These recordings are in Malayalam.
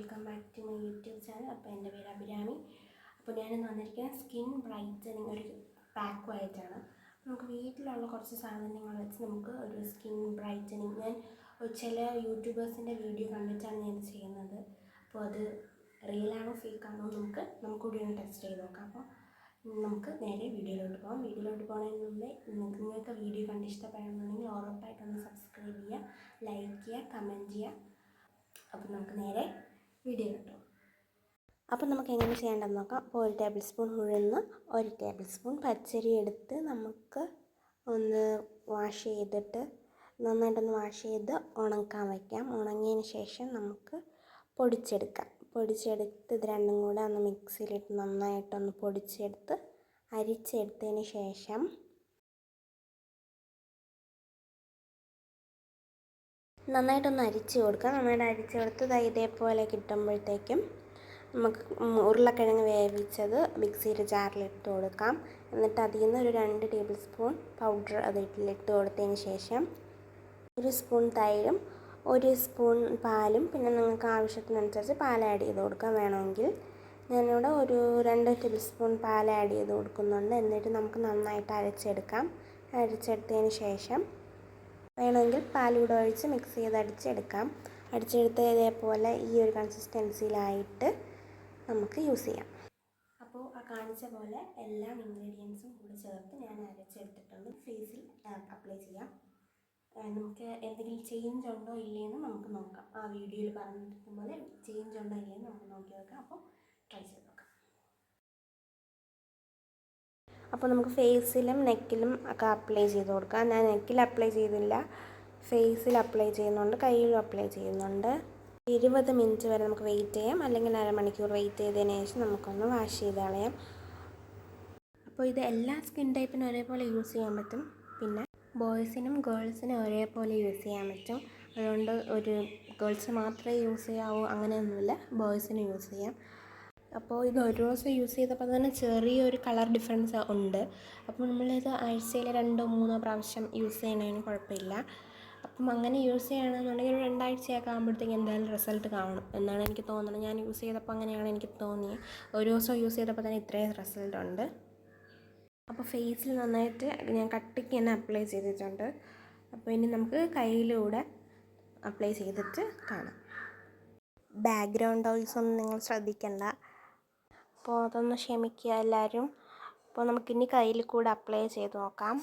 Welcome back to my YouTube channel. അപ്പോൾ എൻ്റെ പേര് അഭിരാമി. അപ്പോൾ ഞാനിന്ന് വന്നിരിക്കുന്നത് സ്കിൻ ബ്രൈറ്റനിങ് ഒരു പാക്കുമായിട്ടാണ്. നമുക്ക് വീട്ടിലുള്ള കുറച്ച് സാധനങ്ങൾ വെച്ച് നമുക്ക് ഒരു സ്കിൻ ബ്രൈറ്റനിങ്, ഞാൻ ചില യൂട്യൂബേഴ്സിൻ്റെ വീഡിയോ കണ്ടിട്ടാണ് ഞാൻ ചെയ്യുന്നത്. അപ്പോൾ അത് റിയലാണോ ഫേക്കാണോ നമുക്കൂടി ഒന്ന് ടെസ്റ്റ് ചെയ്ത് നോക്കാം. അപ്പോൾ നമുക്ക് നേരെ വീഡിയോയിലോട്ട് പോകാം. വീഡിയോയിലോട്ട് പോകുന്നതിന് മുമ്പേ നിങ്ങൾക്ക് വീഡിയോ കണ്ട് ഇഷ്ടപ്പെടുന്നുണ്ടെങ്കിൽ ഉറപ്പായിട്ടൊന്ന് സബ്സ്ക്രൈബ് ചെയ്യുക, ലൈക്ക് ചെയ്യുക, കമൻറ്റ് ചെയ്യുക. അപ്പോൾ നമുക്ക് നേരെ വീഡിയോ കിട്ടും. അപ്പോൾ നമുക്ക് എങ്ങനെ ചെയ്യേണ്ടതെന്ന് നോക്കാം. അപ്പോൾ 1 ടേബിൾ സ്പൂൺ ഉഴുന്ന്, 1 ടേബിൾ സ്പൂൺ പച്ചരി എടുത്ത് നമുക്ക് ഒന്ന് വാഷ് ചെയ്തിട്ട് നന്നായിട്ടൊന്ന് വാഷ് ചെയ്ത് ഉണക്കാൻ വയ്ക്കാം. ഉണങ്ങിയതിന് ശേഷം നമുക്ക് പൊടിച്ചെടുത്ത് ഇത് രണ്ടും കൂടെ ഒന്ന് മിക്സിയിലിട്ട് നന്നായിട്ടൊന്ന് പൊടിച്ചെടുത്ത് അരിച്ചെടുത്തതിന് ശേഷം നന്നായിട്ടൊന്ന് അരിച്ച് കൊടുക്കുക. നന്നായിട്ട് അരിച്ച് കൊടുത്ത് ഇതേപോലെ കിട്ടുമ്പോഴത്തേക്കും നമുക്ക് ഉരുളക്കിഴങ്ങ് വേവിച്ചത് മിക്സിയിൽ ജാറിലിട്ട് കൊടുക്കാം. എന്നിട്ട് അതിൽ നിന്ന് ഒരു 2 ടേബിൾ സ്പൂൺ പൗഡർ അതിലിട്ട് കൊടുത്തതിന് ശേഷം 1 സ്പൂൺ തൈരും 1 സ്പൂൺ പാലും, പിന്നെ നിങ്ങൾക്ക് ആവശ്യത്തിനനുസരിച്ച് പാൽ ആഡ് ചെയ്ത് കൊടുക്കാം. വേണമെങ്കിൽ ഞാനിവിടെ ഒരു 2 ടേബിൾ സ്പൂൺ പാൽ ആഡ് ചെയ്ത് കൊടുക്കുന്നുണ്ട്. എന്നിട്ട് നമുക്ക് നന്നായിട്ട് അരച്ചെടുക്കാം. അരച്ചെടുത്തതിന് ശേഷം വേണമെങ്കിൽ പാലൂടെ ഒഴിച്ച് മിക്സ് ചെയ്ത് അടിച്ചെടുത്ത് ഇതേപോലെ ഈ ഒരു കൺസിസ്റ്റൻസിയിലായിട്ട് നമുക്ക് യൂസ് ചെയ്യാം. അപ്പോൾ ആ കാണിച്ച പോലെ എല്ലാ ഇൻഗ്രീഡിയൻസും കൂടി ചേർത്ത് ഞാൻ അരച്ചെടുത്തിട്ടുണ്ട്. ഫേസിൽ അപ്ലൈ ചെയ്യാം. നമുക്ക് എന്തെങ്കിലും ചേഞ്ച് ഉണ്ടോ ഇല്ലയെന്ന് നമുക്ക് നോക്കാം. ആ വീഡിയോയിൽ പറഞ്ഞിരിക്കുന്ന പോലെ ചേഞ്ച് ഉണ്ടോ ഇല്ലയെന്ന് നമുക്ക് നോക്കി നോക്കാം. അപ്പോൾ ട്രൈ ചെയ്ത് നോക്കാം. അപ്പോൾ നമുക്ക് ഫേസിലും നെക്കിലും ഒക്കെ അപ്ലൈ ചെയ്ത് കൊടുക്കാം. ഞാൻ നെക്കിൽ അപ്ലൈ ചെയ്തില്ല, ഫേസിൽ അപ്ലൈ ചെയ്യുന്നുണ്ട്, കയ്യിലും അപ്ലൈ ചെയ്യുന്നുണ്ട്. 20 മിനിറ്റ് വരെ നമുക്ക് വെയിറ്റ് ചെയ്യാം, അല്ലെങ്കിൽ അരമണിക്കൂർ വെയിറ്റ് ചെയ്തതിന് ശേഷം നമുക്കൊന്ന് വാഷ് ചെയ്ത് കളയാം. അപ്പോൾ ഇത് എല്ലാ സ്കിൻ ടൈപ്പിനും ഒരേപോലെ യൂസ് ചെയ്യാൻ പറ്റും. പിന്നെ ബോയ്സിനും ഗേൾസിനും ഒരേപോലെ യൂസ് ചെയ്യാൻ പറ്റും. അതുകൊണ്ട് ഒരു ഗേൾസ് മാത്രമേ യൂസ് ചെയ്യാവൂ അങ്ങനെയൊന്നുമില്ല, ബോയ്സിനും യൂസ് ചെയ്യാം. അപ്പോൾ ഇത് ഒരു ദിവസം യൂസ് ചെയ്തപ്പോൾ തന്നെ ചെറിയൊരു കളർ ഡിഫറൻസ് ഉണ്ട്. അപ്പോൾ നമ്മളിത് ആഴ്ചയിൽ 2-3 പ്രാവശ്യം യൂസ് ചെയ്യുന്നതിന് കുഴപ്പമില്ല. അപ്പം അങ്ങനെ യൂസ് ചെയ്യണമെന്നുണ്ടെങ്കിൽ ഒരു 2 ആഴ്ചയൊക്കെ ആകുമ്പോഴത്തേക്ക് എന്തായാലും റിസൾട്ട് കാണും എന്നാണ് എനിക്ക് തോന്നുന്നത്. ഞാൻ യൂസ് ചെയ്തപ്പോൾ അങ്ങനെയാണ് എനിക്ക് തോന്നിയത്. ഒരു ദിവസം യൂസ് ചെയ്തപ്പോൾ തന്നെ ഇത്രയും റിസൾട്ട് ഉണ്ട്. അപ്പോൾ ഫേസിൽ നന്നായിട്ട് ഞാൻ കട്ടിക്ക് തന്നെ അപ്ലൈ ചെയ്തിട്ടുണ്ട്. അപ്പോൾ ഇനി നമുക്ക് കയ്യിലൂടെ അപ്ലൈ ചെയ്തിട്ട് കാണാം. ബാക്ക്ഗ്രൗണ്ട് വോയിസ് ഒന്നും നിങ്ങൾ ശ്രദ്ധിക്കണ്ട, അപ്പോൾ അതൊന്ന് ക്ഷമിക്കുക എല്ലാവരും. അപ്പോൾ നമുക്കിനി കയ്യിൽ കൂടെ അപ്ലൈ ചെയ്ത് നോക്കാം.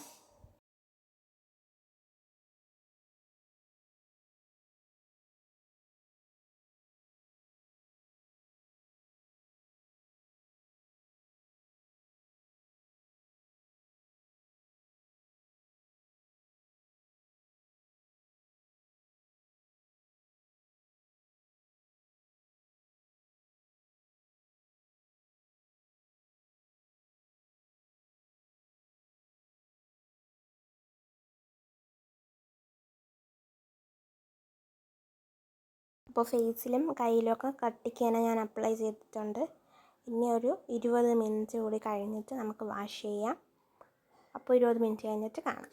അപ്പോൾ ഫേസിലും കയ്യിലൊക്കെ കട്ടിക്ക് തന്നെ ഞാൻ അപ്ലൈ ചെയ്തിട്ടുണ്ട്. ഇനി ഒരു 20 മിനിറ്റ് കൂടി കഴിഞ്ഞിട്ട് നമുക്ക് വാഷ് ചെയ്യാം. അപ്പോൾ 20 മിനിറ്റ് കഴിഞ്ഞിട്ട് കാണാം.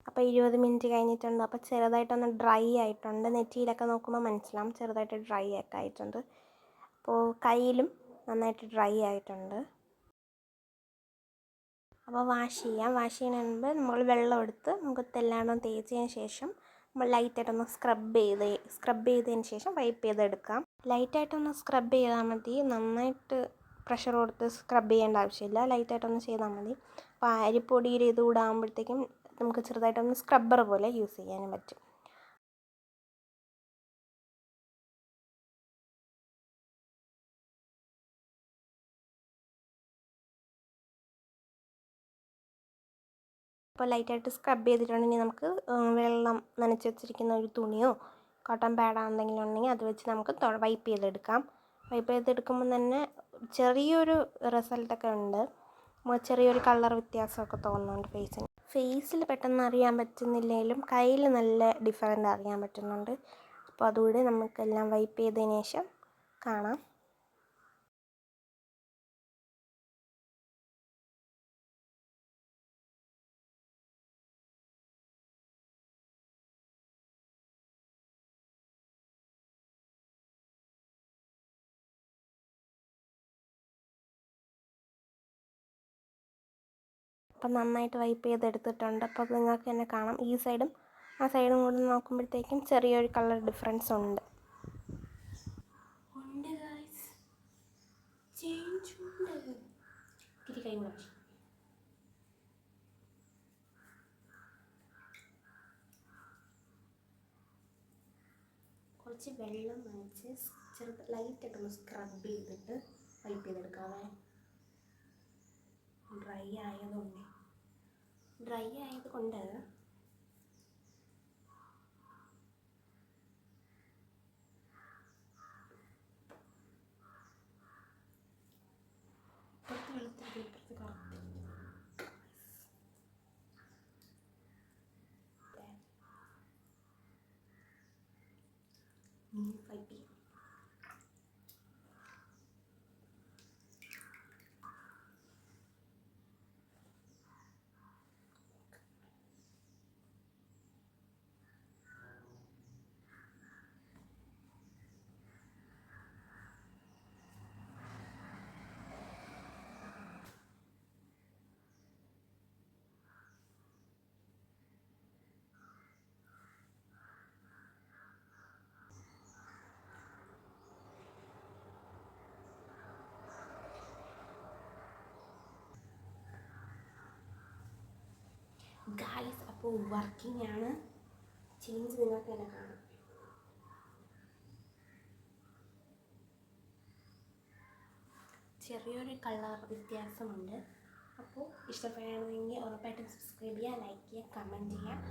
അപ്പോൾ 20 മിനിറ്റ് കഴിഞ്ഞിട്ടുണ്ട്. അപ്പോൾ ചെറുതായിട്ടൊന്ന് ഡ്രൈ ആയിട്ടുണ്ട്. നെറ്റിയിലൊക്കെ നോക്കുമ്പോൾ മനസ്സിലാവും ചെറുതായിട്ട് ഡ്രൈ ഒക്കെ ആയിട്ടുണ്ട്. അപ്പോൾ കയ്യിലും നന്നായിട്ട് ഡ്രൈ ആയിട്ടുണ്ട്. അപ്പോൾ വാഷ് ചെയ്യുന്നതിന് മുമ്പ് നമ്മൾ വെള്ളം എടുത്ത് മുഖത്തെല്ലാം തേച്ചതിന് ശേഷം നമ്മൾ ലൈറ്റായിട്ടൊന്ന് സ്ക്രബ് ചെയ്തതിന് ശേഷം വൈപ്പ് ചെയ്തെടുക്കാം. ലൈറ്റായിട്ടൊന്ന് സ്ക്രബ് ചെയ്താൽ മതി, നന്നായിട്ട് പ്രഷർ കൊടുത്ത് സ്ക്രബ് ചെയ്യേണ്ട ആവശ്യമില്ല. ലൈറ്റായിട്ടൊന്ന് ചെയ്താൽ മതി. അപ്പോൾ അരിപ്പൊടിയിൽ ഇത് കൂടാകുമ്പോഴത്തേക്കും നമുക്ക് ചെറുതായിട്ടൊന്ന് സ്ക്രബ്ബർ പോലെ യൂസ് ചെയ്യാനും പറ്റും. അപ്പോൾ ലൈറ്റായിട്ട് സ്ക്രബ് ചെയ്തിട്ടുണ്ടെങ്കിൽ നമുക്ക് വെള്ളം നനച്ച് വെച്ചിരിക്കുന്ന ഒരു തുണിയോ കോട്ടൺ പാഡോ എന്തെങ്കിലും ഉണ്ടെങ്കിൽ അത് വെച്ച് നമുക്ക് വൈപ്പ് ചെയ്തെടുക്കാം. വൈപ്പ് ചെയ്തെടുക്കുമ്പോൾ തന്നെ ചെറിയൊരു റിസൾട്ടൊക്കെ ഉണ്ട്. ചെറിയൊരു കളർ വ്യത്യാസമൊക്കെ തോന്നുന്നുണ്ട് ഫേസിൽ പെട്ടെന്ന് അറിയാൻ പറ്റുന്നില്ലെങ്കിലും കയ്യിൽ നല്ല ഡിഫറൻറ്റ് അറിയാൻ പറ്റുന്നുണ്ട്. അപ്പോൾ അതുകൂടി നമുക്കെല്ലാം വൈപ്പ് ചെയ്തതിന് ശേഷം കാണാം. അപ്പം നന്നായിട്ട് വൈപ്പ് ചെയ്തെടുത്തിട്ടുണ്ട്. അപ്പോൾ നിങ്ങൾക്ക് തന്നെ കാണാം, ഈ സൈഡും ആ സൈഡും കൂടി നോക്കുമ്പോഴത്തേക്കും ചെറിയൊരു കളർ ഡിഫറൻസ് ഉണ്ട്. കുറച്ച് വെള്ളം നനച്ച് ലൈറ്റായിട്ടൊന്ന് സ്ക്രബ് ചെയ്തിട്ട് വൈപ്പ് ചെയ്തെടുക്കാവേ. ഡ്രൈ ആയതുകൊണ്ട് ഇപ്പുറത്ത് വെളുത്തിട്ട് ഇപ്പുറത്ത് കറുത്ത് വൈപ്പ് ചെയ്യാം. ഗായ്സ്, അപ്പോൾ വർക്കിംഗ് ആണ്. ചേഞ്ച് നിങ്ങൾക്ക് തന്നെ കാണാം. ചെറിയൊരു കളർ വ്യത്യാസമുണ്ട്. അപ്പോൾ ഇഷ്ടപ്പെടുകയാണെങ്കിൽ ഉറപ്പായിട്ടും സബ്സ്ക്രൈബ് ചെയ്യുക, ലൈക്ക് ചെയ്യുക, കമൻറ്റ് ചെയ്യുക.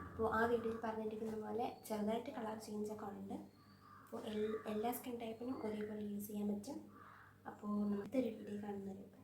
അപ്പോൾ ആ വീഡിയോയിൽ പറഞ്ഞിരിക്കുന്ന പോലെ ചെറുതായിട്ട് കളർ ചേഞ്ചൊക്കെ ഉണ്ട്. അപ്പോൾ എല്ലാ സ്കിൻ ടൈപ്പിനും ഒരേപോലെ യൂസ് ചെയ്യാൻ പറ്റും. അപ്പോൾ അടുത്തൊരു വീഡിയോ കാണുന്നവരെ